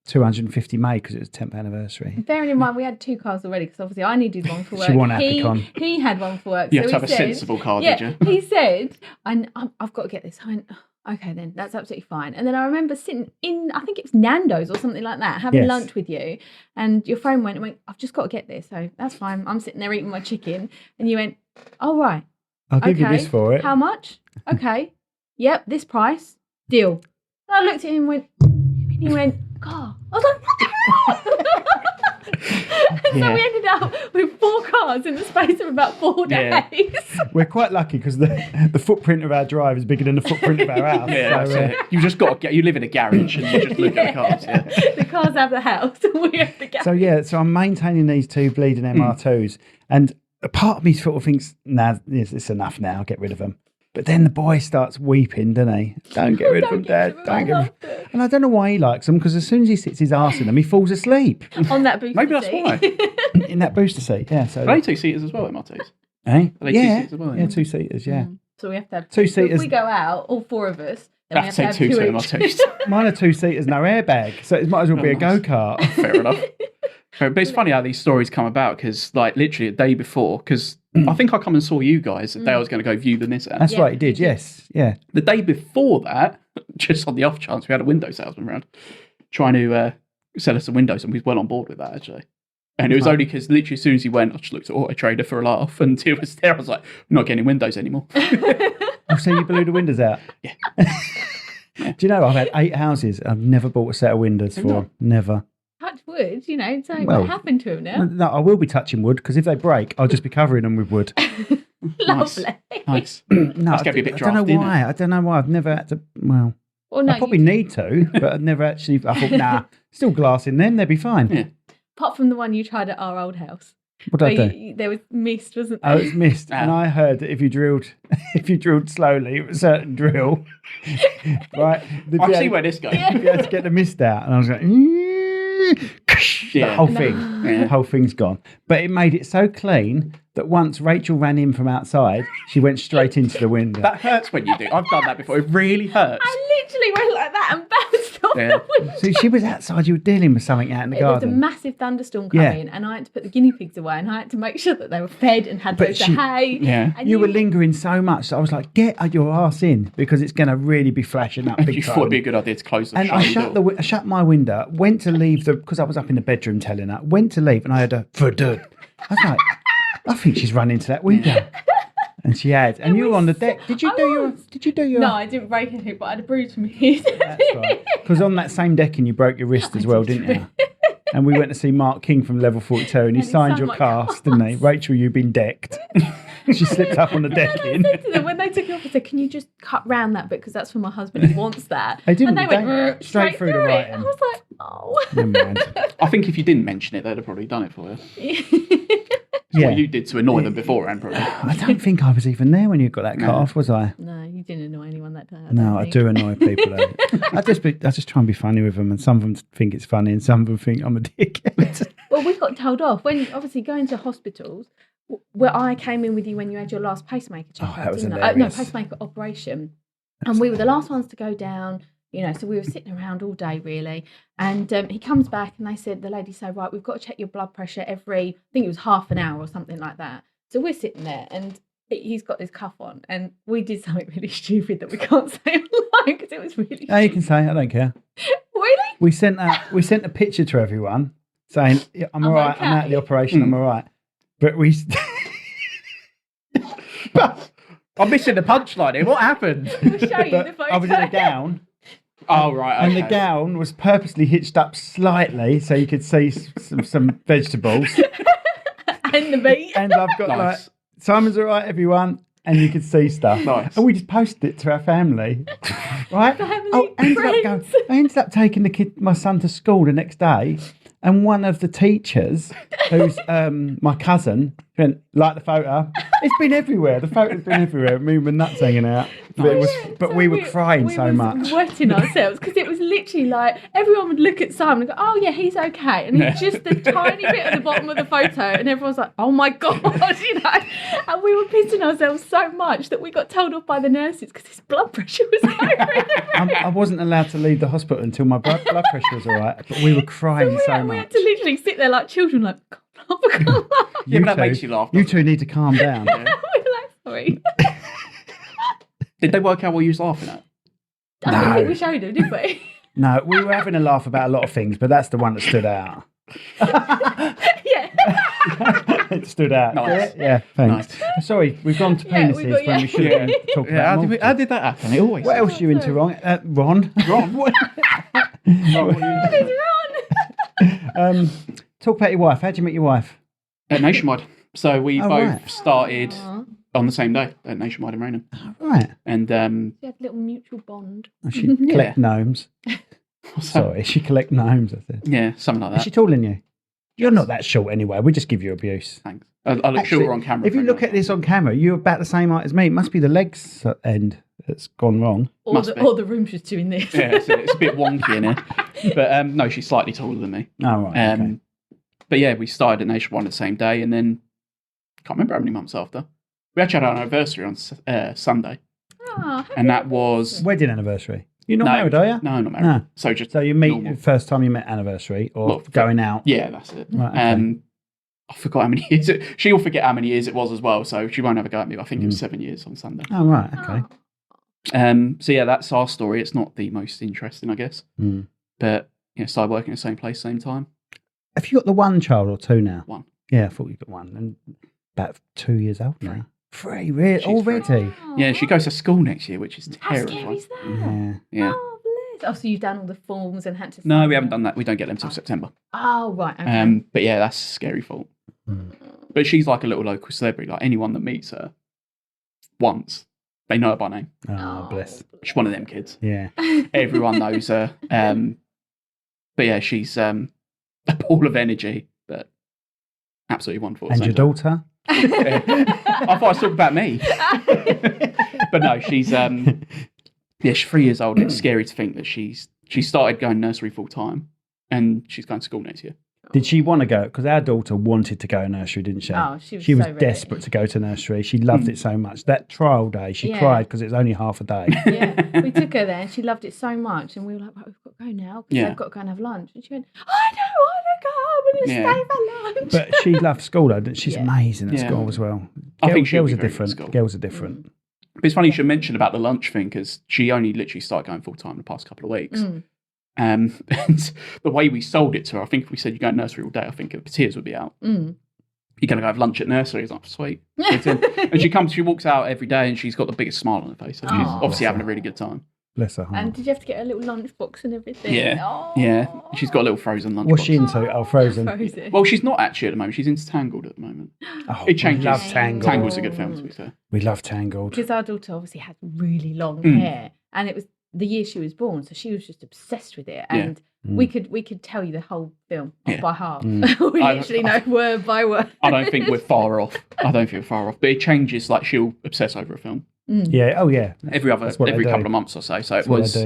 250 made because it was 10th anniversary. Bearing in mind, we had 2 cars already because obviously I needed one for work. She won Apicon. He had one for work. You so have to he have a said, sensible car, yeah, did you? he said, I've got to get this. I went, okay, then that's absolutely fine. And then I remember sitting in, I think it was Nando's or something like that, having lunch with you. And your phone went and went, I've just got to get this. So that's fine. I'm sitting there eating my chicken. And you went, oh, right. I'll give you this for it. How much? Okay. Yep, this price. Deal. And I looked at him and went, and he went, car. I was like, what the hell? And so we ended up with 4 cars in the space of about 4 days. We're quite lucky because the footprint of our drive is bigger than the footprint of our house. Yeah, So, that's it. You just got to get. You live in a garage and you just look at the cars. Yeah. The cars have the house and we have the garage. so I'm maintaining these 2 bleeding MR2s, and a part of me sort of thinks, nah, it's enough now. I'll get rid of them. But then the boy starts weeping, doesn't he? Don't get rid of them, Dad. Don't get rid of them. And I don't know why he likes them, because as soon as he sits his arse in them, he falls asleep On that booster Maybe that's seat. why. in that booster seat. Yeah. So, Are they 2-seaters as well, MR2s? eh? Are they Yeah, 2-seaters as well? yeah, 2-seaters. Yeah. So we have to have 2 So if seaters. we go out, all 4 of us, then we have to have 2 2 MR2s. Mine are 2-seaters, no airbag, so it might as well be a nice. go-kart. Fair enough. But it's funny how these stories come about because, like, literally a day before, because I think I come and saw you guys the day I was going to go view the Nissan. That's Yeah. right, he did. Yes, yeah. The day before that, just on the off chance, we had a window salesman around trying to sell us some windows, and we went on board with that, actually. And it was only because literally as soon as he went, I just looked at Auto Trader for a laugh, and he was there. I was like, I'm not getting windows anymore. Oh, so you blew the windows out? Yeah. Do you know, I've had 8 houses. I've never bought a set of windows for them. Never. Touch wood, you know, so Well, what happened to him now? No, I will be touching wood, because if they break, I'll just be covering them with wood. Lovely. Nice. No, That's going to be a bit I don't know drafty, isn't why. I don't know why. I've never had to. Well, Well, no, I probably need to, but I've never actually. I thought, nah, still glass in them. They'll be fine. Yeah. apart from the one you tried at our old house. What did I where do? there was mist, wasn't there? Oh, it's missed. And I heard that if you drilled slowly with a certain drill, right? I see where this goes. You'd be able to get the mist out. And I was like, the Yeah. whole thing. Yeah. The whole thing's gone. But it made it so clean that once Rachel ran in from outside, she went straight into the window. That hurts when you do. I've done that before. It really hurts. I literally went like that and bounced off the window. So she was outside, you were dealing with something out in the There was a garden. massive thunderstorm coming, and I had to put the guinea pigs away, and I had to make sure that they were fed and had loads of hay. Yeah. And You were lingering so much, so I was like, get your ass in, because it's going to really be flashing up big You time. thought it'd be a good idea to close the And I shut my window, went to leave because I was up in the bedroom telling her, went to leave, and I heard a verdud. I was like, I think she's run into that window. And she had. And you were on the deck. Did you do your No, I didn't break anything, but I had a bruise from here. That's right. Because on that same decking you broke your wrist as well, didn't you? And we went to see Mark King from Level 42 and he signed your cast, didn't he? Rachel, you've been decked. She slipped up on the decking. I said to them, when they took it off, I said, can you just cut round that bit because that's for my husband, he wants that. They didn't, and they they? went straight through the writing. I was like, oh. Never mind. I think if you didn't mention it, they'd have probably done it for you. Yeah. What you did to annoy them beforehand, probably. I don't think I was even there when you got that cut off, was I? No, you didn't annoy anyone that day. No, I do annoy people. Though. I just try and be funny with them, and some of them think it's funny, and some of them think I'm a dickhead. Well, we got told off when obviously going to hospitals. Where I came in with you when you had your last pacemaker check. That was no, hilarious. pacemaker operation, and we were the last ones to go down. You know, so we were sitting around all day really, and he comes back and they said, the lady said, right, we've got to check your blood pressure every, I think it was half an hour or something like that. So we're sitting there and he's got this cuff on, and we did something really stupid that we can't say online because it was really. No, you can say, I don't care. Really? We sent a picture to everyone saying, yeah, I'm all right, I'm out of the operation, I'm all right. But we... I'm missing the punchline here. What happened? We'll show you the photo. I was in a gown. Oh, right. And okay. the gown was purposely hitched up slightly so you could see some vegetables. And the meat. And I've got like, Simon's all right, everyone. And you could see stuff. Nice. And we just posted it to our family. Right? Family, I ended up taking my son to school the next day. And one of the teachers, who's my cousin, went, like the photo. It's been everywhere. The photo's been everywhere. Me with nuts hanging out. But we were crying so much. Wetting ourselves because it was literally like everyone would look at Simon and go, oh yeah, he's okay. And it's just the tiny bit at the bottom of the photo. And everyone's like, oh my God, you know. And we were pissing ourselves so much that we got told off by the nurses because his blood pressure was going through the roof. I wasn't allowed to leave the hospital until my blood pressure was all right. But we were crying so much. We had to literally sit there like children, like, I can't laugh. Yeah, but that makes you laugh. You two need to calm down. We were like, sorry. Did they work out what you was laughing at? I don't think we showed them, did we? No, we were having a laugh about a lot of things, but that's the one that stood out. Yeah. It stood out. Nice. Yeah, thanks. Sorry, we've gone to Yeah, penises when we should have been talking about How did that happen? It always. What else are you into, Ron? Ron? Ron? What? What is wrong? Talk about your wife. How'd you meet your wife? At Nationwide. So we both right. started on the same day at Nationwide in Raynham. Right. And We had a little mutual bond. She collect gnomes. Sorry, she collect gnomes, I said. yeah, something like Is that. she taller than you? You're not that short anyway. We just give you abuse. Thanks. I look shorter on camera. If you look at this on camera, you're about the same height as me. It must be the legs end that's gone wrong. Or the room's just doing this. Yeah, it's a bit wonky in here. But no, she's slightly taller than me. Oh, right. Okay. But yeah, we started at Nationwide the same day, and then can't remember how many months after. We actually had our anniversary on Sunday, Oh, and that was Wedding anniversary. You're not married, are you? No, not married. No. So you meet normal. first time you met anniversary or going out. Yeah, that's it. Right, okay. I forgot how many years she'll forget how many years it was as well, so she won't have a go at me. But I think it was 7 years on Sunday. Oh, right. Okay. So yeah, that's our story. It's not the most interesting, I guess. Mm. But started working in the same place, same time. Have you got the one child or two now? One. Yeah, I thought you got one. And about 2 years old now. 3, really? She's Already? Yeah, she goes to school next year, which is How scary terrifying. is that? Yeah. Yeah. Oh, bless. Oh, so you've done all the forms and had to... No, sign we haven't them. done that. We don't get them till September. Oh, right. Okay. But yeah, that's a scary thought. Mm. But she's like a little local celebrity. Like anyone that meets her once, they know her by name. Oh, bless. She's one of them kids. Yeah. Everyone knows her. But yeah, she's a ball of energy, but absolutely wonderful. And your daughter? I thought I was talking about me. But no, she's 3 years old. It's scary to think that she started going nursery full time and she's going to school next year. Did she want to go? Because our daughter wanted to go to nursery, didn't she? Oh, she was She was so ready. desperate to go to nursery. She loved it so much. That trial day, she cried because it was only half a day. Yeah, we took her there and she loved it so much. And we were like, right, we've got to go now because they've got to go and have lunch. And she went, I don't want to go. I'm going to stay for lunch. But she loved school, though. She's amazing at school as well. I think girls are different. Girls are different. But it's funny you should mention about the lunch thing because she only literally started going full time the past couple of weeks. And the way we sold it to her, I think if we said you go to nursery all day, I think the tears would be out. You're going to go have lunch at nursery. It's like, sweet. And she walks out every day and she's got the biggest smile on her face. So she's obviously having a really good time. Bless her heart. And did you have to get a little lunchbox and everything? Yeah. She's got a little frozen lunchbox. What's she into? Oh, frozen. Well, she's not actually at the moment. She's into Tangled at the moment. It changes. We love Tangled. Tangled's a good film, to be fair. We love Tangled. Because our daughter obviously had really long hair, and it was the year she was born, so she was just obsessed with it. And we could tell you the whole film off by heart. We literally know word by word. I don't think we're far off. But it changes. Like she'll obsess over a film. Yeah. Oh, yeah. Every couple of months or so. So it was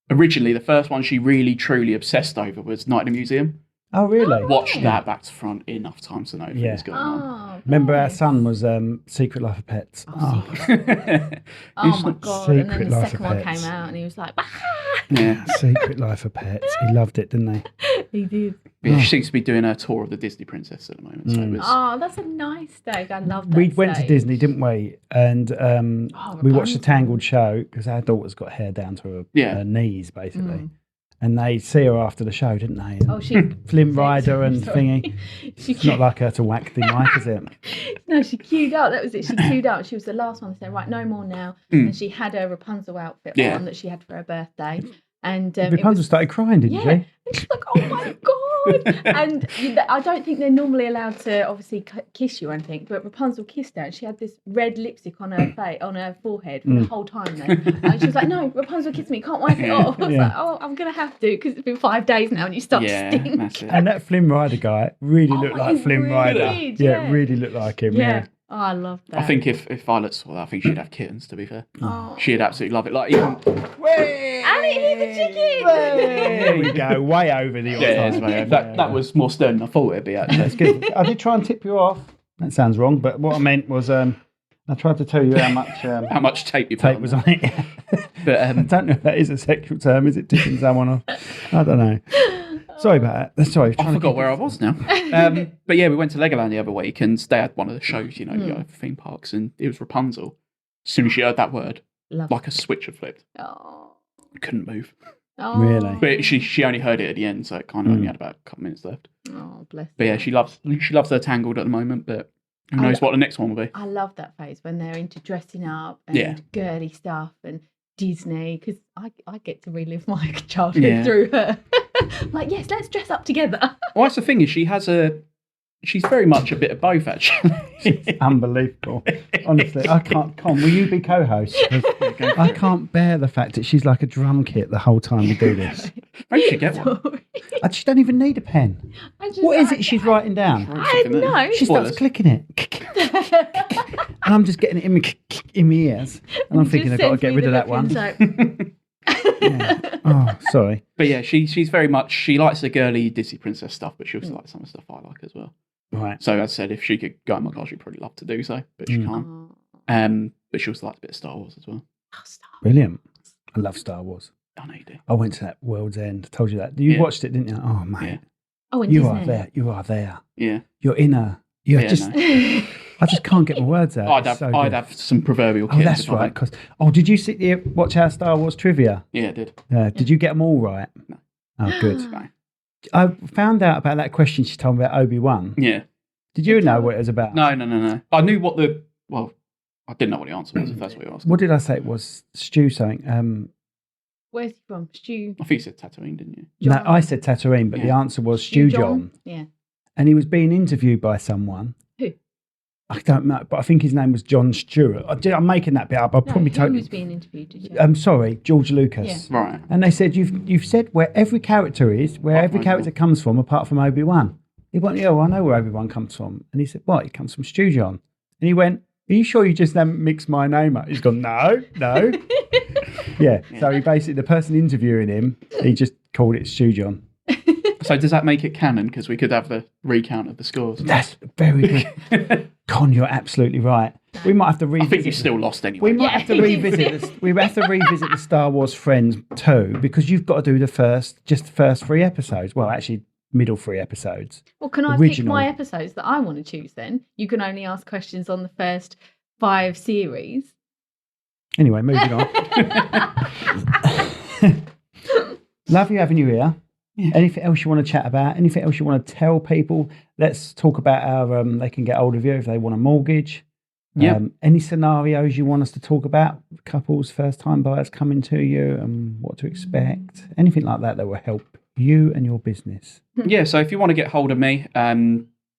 originally the first one she really truly obsessed over was Night at the Museum. Oh, really? Watched that back to front enough times to know everything was going on. Remember our son was Secret Life of Pets. Oh my God. And then the second one came out and he was like, Secret Life of Pets. He loved it, didn't he? He did. Yeah, she seems to be doing a tour of the Disney Princess at the moment. So it was... that's a nice stage. I love that. We went to Disney, didn't we? And we watched the Tangled show because our daughter's got hair down to her knees, basically. And they see her after the show, didn't they? And she Flynn Rider and thingy. It's not like her to whack the mic, is it? No, she queued up. That was it. She queued up. She was the last one to say, right, no more now. And she had her Rapunzel outfit on that she had for her birthday. And Rapunzel started crying, didn't she? And she's like, oh my God. And I don't think they're normally allowed to obviously kiss you or anything, but Rapunzel kissed her and she had this red lipstick on her face, on her forehead for the whole time then. And she was like, no, Rapunzel kissed me, can't wipe it off. I was like, oh, I'm going to have to because it's been 5 days now and you start to stink. And that Flynn Rider guy really looked like Flynn Rider. It really looked like him, yeah. Oh, I love that. I think if Violet saw that, I think she'd have kittens, to be fair. She'd absolutely love it. Like, even... Annie, here's a chicken! There we go, way over the that was more stern than I thought it'd be, actually. That's good. I did try and tip you off. That sounds wrong, but what I meant was I tried to tell you how much tape was on it. But I don't know if that is a sexual term. Is it tipping someone off? I don't know. Sorry about that. Sorry. I forgot where I was now. But yeah, we went to Legoland the other week and they had one of the shows, you go for theme parks, and it was Rapunzel. As soon as she heard that word, like a switch had flipped. Couldn't move. Really? But she only heard it at the end, so it kind of only had about a couple minutes left. Oh, bless her. But yeah, she loves her Tangled at the moment, but who knows what the next one will be. I love that phase when they're into dressing up and girly stuff and Disney, because I get to relive my childhood through her. Like, yes, let's dress up together. Well, that's the thing is she's very much a bit of both, actually. It's unbelievable. Honestly, I can't. Will you be co-host? I can't bear the fact that she's like a drum kit the whole time we do this. Maybe you should get one. I just don't even need a pen. What is it she's writing down? I know. She starts clicking it. And I'm just getting it in my ears. And I'm thinking I've got to get rid of that one. Oh, sorry. But yeah, she's very much, she likes the girly Disney princess stuff, but she also likes some of the stuff I like as well. Right. So as I said, if she could go in my car, she'd probably love to do so, but she can't. But she also likes a bit of Star Wars as well. Brilliant. I love Star Wars. I know you do. I went to that World's End. I told you that. You watched it, didn't you? Oh, mate. Yeah. Oh, and you Disney. are there. You are there. Yeah. You're in a... You're just... No. I just can't get my words out. I'd have some proverbial kids. Oh, that's right. Did you sit there watch our Star Wars trivia? Yeah, I did. Did you get them all right? No. Oh, good. No. I found out about that question she told me about Obi-Wan. Yeah. Did you know what it was about? No. I knew what I didn't know what the answer was, if that's what you asked. What did I say? It was Stew something. Where's he from? Stew? I think you said Tatooine, didn't you? No, I said Tatooine, but the answer was Stew John. Yeah. And he was being interviewed by someone. Who? I don't know, but I think his name was John Stewart. I'm making that bit up. Who was being interviewed? Did you? I'm sorry, George Lucas. Yeah. Right. And they said you've said where every character is, every character comes from, apart from Obi-Wan. He went, yeah, well, I know where Obi-Wan comes from. And he said, what? He comes from Stew John. And he went, are you sure you just haven't mixed my name up? He's gone, no. Yeah. So he basically, the person interviewing him, he just called it Stew John. So does that make it canon? Because we could have the recount of the scores. That's very good. Con, you're absolutely right. We might have to revisit. I think you still lost anyway. We might have to revisit. We have to revisit the Star Wars Friends 2 because you've got to do the first 3 episodes. Well, actually, middle 3 episodes. Well, can I pick my episodes that I want to choose? Then you can only ask questions on the first 5 series. Anyway, moving on. Lovely having you here. Yeah. Anything else you want to chat about? Anything else you want to tell people? Let's talk about how they can get hold of you if they want a mortgage. Yeah. Any scenarios you want us to talk about? Couples, first-time buyers coming to you and what to expect? Anything like that will help you and your business. Yeah, so if you want to get hold of me,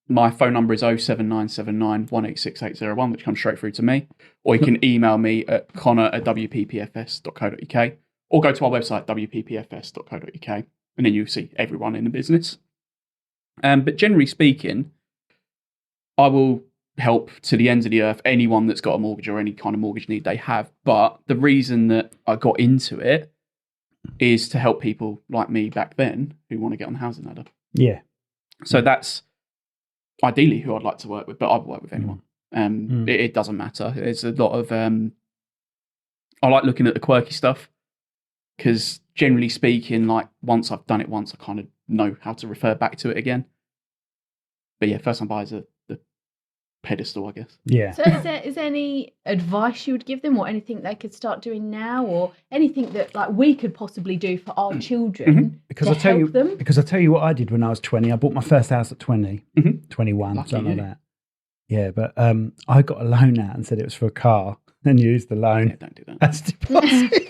my phone number is 07979 186 which comes straight through to me. Or you can email me at connor@wppfs.co.uk or go to our website, wppfs.co.uk. And then you'll see everyone in the business. But generally speaking, I will help to the ends of the earth anyone that's got a mortgage or any kind of mortgage need they have. But the reason that I got into it is to help people like me back then who want to get on the housing ladder. Yeah. So that's ideally who I'd like to work with, but I'd work with anyone. It doesn't matter. There's a lot of... I like looking at the quirky stuff because generally speaking, like once I've done it once, I kind of know how to refer back to it again. But yeah, first time buyers are the pedestal, I guess. Yeah. So is there any advice you would give them or anything they could start doing now or anything that like we could possibly do for our children because to help them? Because I tell you what I did when I was 20. I bought my first house at 20, 21, Lucky something you. like that. Yeah, but I got a loan out and said it was for a car and used the loan. Yeah, don't do that. As deposit.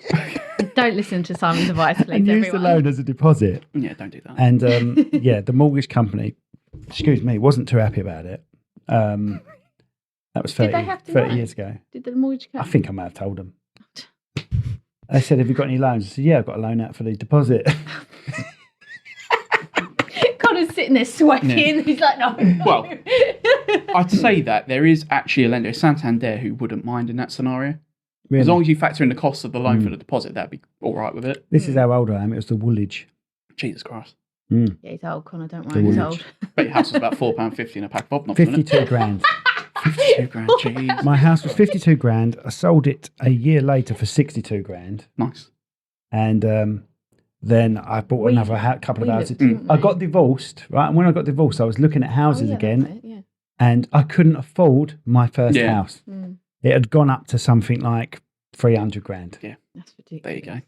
Don't listen to Simon's advice, please, And use the loan as a deposit. Yeah, don't do that. And yeah, the mortgage company, wasn't too happy about it. That was 30 years ago. Did the mortgage company? I think I might have told them. They said, have you got any loans? I said, yeah, I've got a loan out for the deposit. Connor's sitting there sweating. Yeah. He's like, no. Well, I'd say that there is actually a lender, Santander, who wouldn't mind in that scenario. Really? As long as you factor in the cost of the loan for the deposit, that'd be all right with it. This is how old I am. It was the Woolwich. Jesus Christ. Yeah, he's old, Connor. Don't worry, he's old. But your house was about £4.50 in a pack of Obnobs, 52 grand. 52 grand, jeez. My house was 52 grand. I sold it a year later for 62 grand. Nice. And then I bought another couple of houses. I got divorced, right? And when I got divorced, I was looking at houses again. And I couldn't afford my first house. It had gone up to something like 300 grand. Yeah. That's ridiculous. There you go.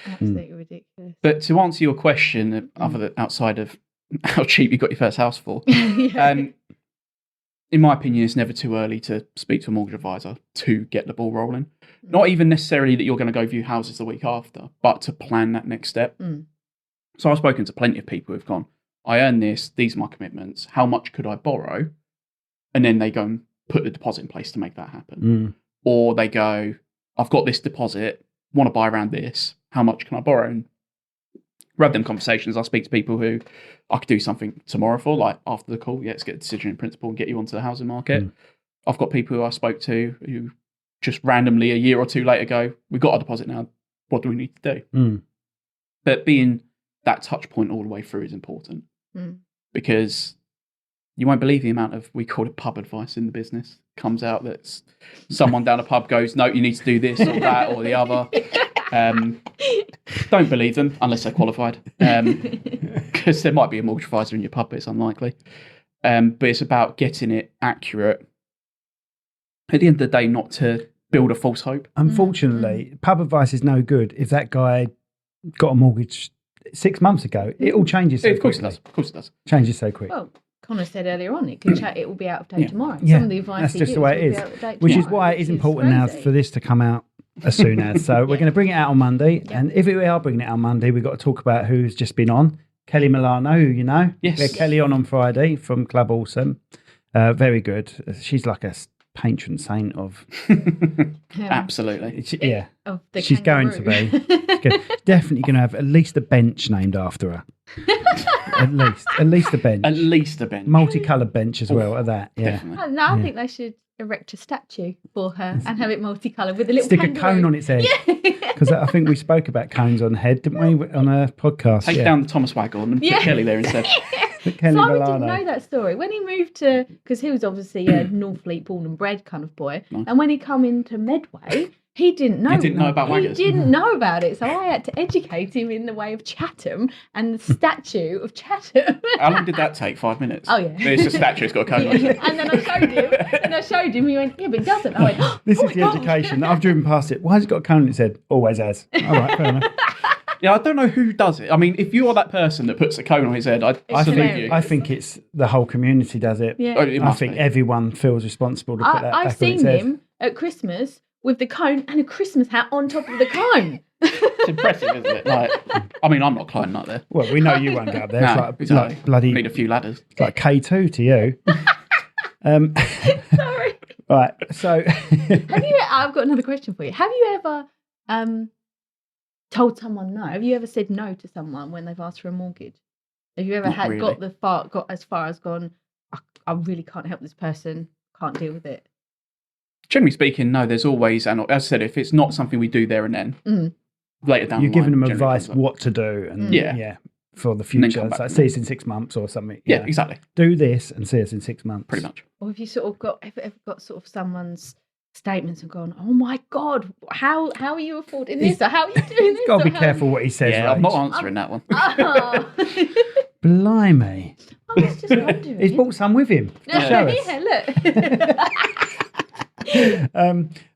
Absolutely ridiculous. But to answer your question, outside of how cheap you got your first house for, in my opinion, it's never too early to speak to a mortgage advisor to get the ball rolling. Not even necessarily that you're going to go view houses the week after, but to plan that next step. So I've spoken to plenty of people who've gone, I earn this, these are my commitments, how much could I borrow? And then they go and put the deposit in place to make that happen. Or they go, I've got this deposit, want to buy around this, how much can I borrow? And we have them conversations. I speak to people who I could do something tomorrow for, like after the call, let's get a decision in principle and get you onto the housing market. I've got people who I spoke to who just randomly a year or two later go, we've got a deposit now, what do we need to do? But being that touch point all the way through is important because you won't believe the amount of, we call it pub advice in the business, comes out that someone down a pub goes, no, you need to do this or that or the other. Don't believe them unless they're qualified, because there might be a mortgage advisor in your pub, but it's unlikely. But it's about getting it accurate. At the end of the day, not to build a false hope. Unfortunately, pub advice is no good if that guy got a mortgage 6 months ago. It all changes so quickly. Of course it does. Changes so quick. Well, Connor said earlier on, it will be out of date tomorrow. Yeah, some of the advice that's just the way it is. Which is why it is important now for this to come out as soon as. So we're going to bring it out on Monday. And if we are bringing it out on Monday, we've got to talk about who's just been on. Kelly Milano, who you know. Yes. We had Kelly on Friday from Club Awesome. Very good. She's like a patron saint of... Absolutely. She's going to be. Definitely going to have at least a bench named after her. At least a bench. At least a bench. Multicoloured bench as well at that. Yeah. No, I think they should erect a statue for her and have it multicoloured with a little Stick a kangaroo. cone on its head. Because I think we spoke about cones on head, didn't we, on a podcast? Take down the Thomas Wagon and put Kelly there instead. Kelly Simon Milano. didn't know that story. When he moved to, because he was obviously a Northfleet born and bred kind of boy, Nice. and when he come into Medway, he didn't know. He didn't know about waggers. He didn't know about it, so I had to educate him in the way of Chatham and the statue of Chatham. How long did that take? 5 minutes? Oh, yeah. It's a statue, it's got a cone on it. And then I showed him, he went, yeah, but it doesn't. I went, This oh is the my God. education. I've driven past it. Why has it got a cone on its head? Always has. All right, fair enough. Yeah, I don't know who does it. I mean, if you're that person that puts a cone on his head, I salute hilarious. you. I think it's the whole community does it. Yeah. Oh, it I must think be. everyone feels responsible to put that I've back on seen its head. him at Christmas with the cone and a Christmas hat on top of the cone. It's impressive, isn't it? Like, I mean, I'm not climbing up there. Well, we know you won't go up there. No, It's like, exactly. like bloody Need a few ladders. it's like K2 to you. Sorry. Right, so I've got another question for you. Have you ever told someone no? Have you ever said no to someone when they've asked for a mortgage? Have you ever Not really. got as far as gone, I really can't help this person, can't deal with it? Generally speaking, no, there's always, and as I said, if it's not something we do there and then, later down you're the line, giving them generally advice comes up. what to do and Yeah. for the then future. come It's back like to see them. us in 6 months or something. Yeah, exactly. Do this and see us in 6 months. Pretty much. Or have you sort of ever got sort of someone's statements and gone, oh my God, how are you affording this? Or how are you doing this? Got to Or be how- careful what he says. Yeah, I'm not Rach. answering that one. Oh. Blimey. I was just wondering. He's brought some with him. Show us. Yeah, look.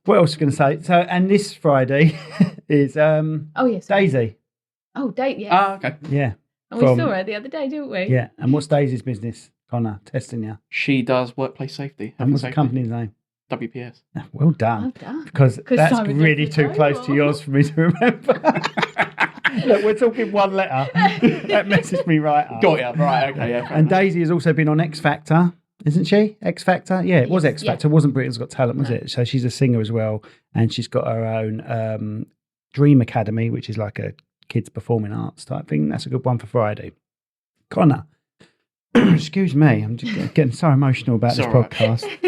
What else was I going to say? So, and this Friday is Oh, yes. Daisy. Oh, date, yes. Ah, okay. Yeah. and we from- saw her the other day, didn't we? Yeah. And what's Daisy's business? Connor, testing you. She does workplace safety. And what's the safety. company's name? WPS. Ah, well done. Well done. Because that's Simon really doesn't too know. close to yours for me to remember. Look, we're talking one letter. That messes me right up. Got ya. Right, okay, yeah. fair And enough. Daisy has also been on X Factor, isn't she? X Factor? Yeah, it was Yes, X Factor. It wasn't Britain's Got Talent, was it? So she's a singer as well. And she's got her own Dream Academy, which is like a kids performing arts type thing. That's a good one for Friday. Connor, excuse me, I'm just getting so emotional about It's this all right. podcast.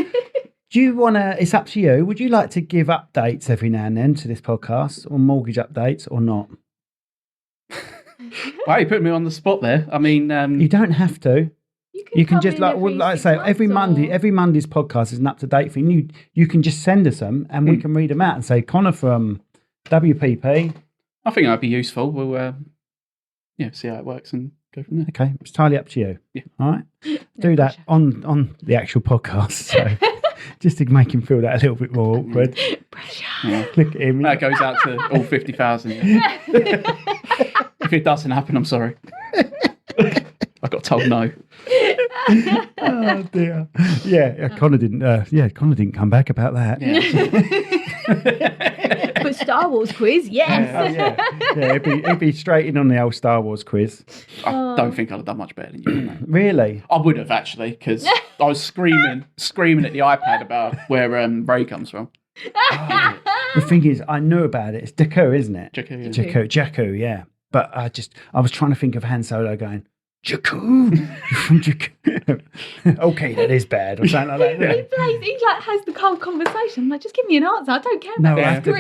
Do you want to, it's up to you, would you like to give updates every now and then to this podcast, or mortgage updates or not? Wow, you put me on the spot there. I mean, You don't have to. You can come just in like, every well, like I 6 say, months every Monday, or- every Monday's podcast is an up to date thing. You can just send us them and we can read them out and say, Connor from WPP. I think that'd be useful. We'll, see how it works and go from there. Okay, it's entirely up to you. Yeah. All right, do that on the actual podcast. So just to make him feel that a little bit more awkward. Pressure. Yeah. Look at him. That goes out to all 50,000. Yeah. If it doesn't happen, I'm sorry. I got told no. Oh dear. Yeah, Connor didn't. Connor didn't come back about that. Yeah. But Star Wars quiz, yes. He'd be straight in on the old Star Wars quiz. I don't think I'd have done much better than you. No. Really? I would have actually, because I was screaming at the iPad about where Ray comes from. The thing is, I knew about it. It's Jakku, isn't it? Jakku, yeah. Jakku, yeah. But I was trying to think of Han Solo going, Jakku, you're from Jakku. Okay, that is bad, or something like that. He has the cold conversation. I'm like, just give me an answer. I don't care No, about I the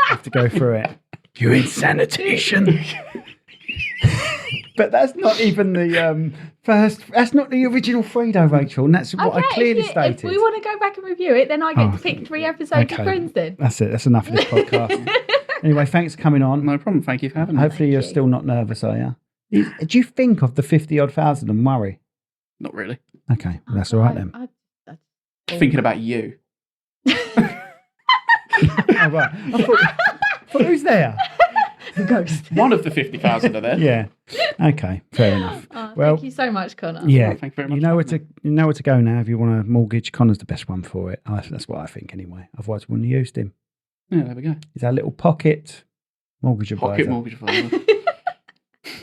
have to go through it. You're in sanitation. But that's not even the first. That's not the original Frito, Rachel, and that's what I clearly stated. If we want to go back and review it, then I get to pick 3 episodes of Friends then. That's it. That's enough of this podcast. Anyway, thanks for coming on. No problem. Thank you for having me. Hopefully, you're still not nervous, are you? Do you think of the 50-odd thousand and worry? Not really. Okay, well, that's all right then. Thinking about you. Oh, right. I thought, who's there? The ghost. One of the 50,000 are there. Yeah. Okay, fair enough. Oh, Well, thank you so much, Connor. Yeah, Well, thank you very much you know for where to go now. If you want a mortgage, Connor's the best one for it. That's what I think anyway. Otherwise, we wouldn't have used him. Yeah, there we go. He's our little pocket mortgage advisor. Pocket mortgage advisor.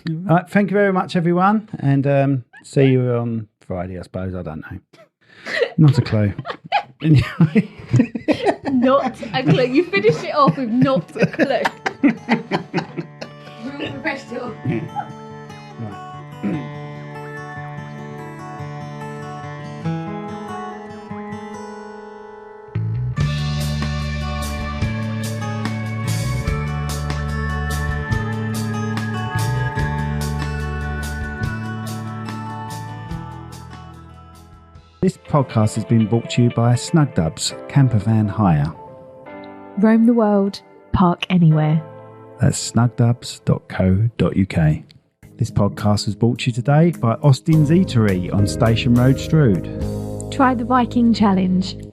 All right, thank you very much, everyone, and see you on Friday. I suppose I don't know. Not a clue. Anyway. Not a clue. You finished it off with not a clue. Real professional. Right. This podcast has been brought to you by Snugdubs Campervan Hire. Roam the world, park anywhere. That's snugdubs.co.uk. This podcast was brought to you today by Austin's Eatery on Station Road, Strood. Try the Viking Challenge.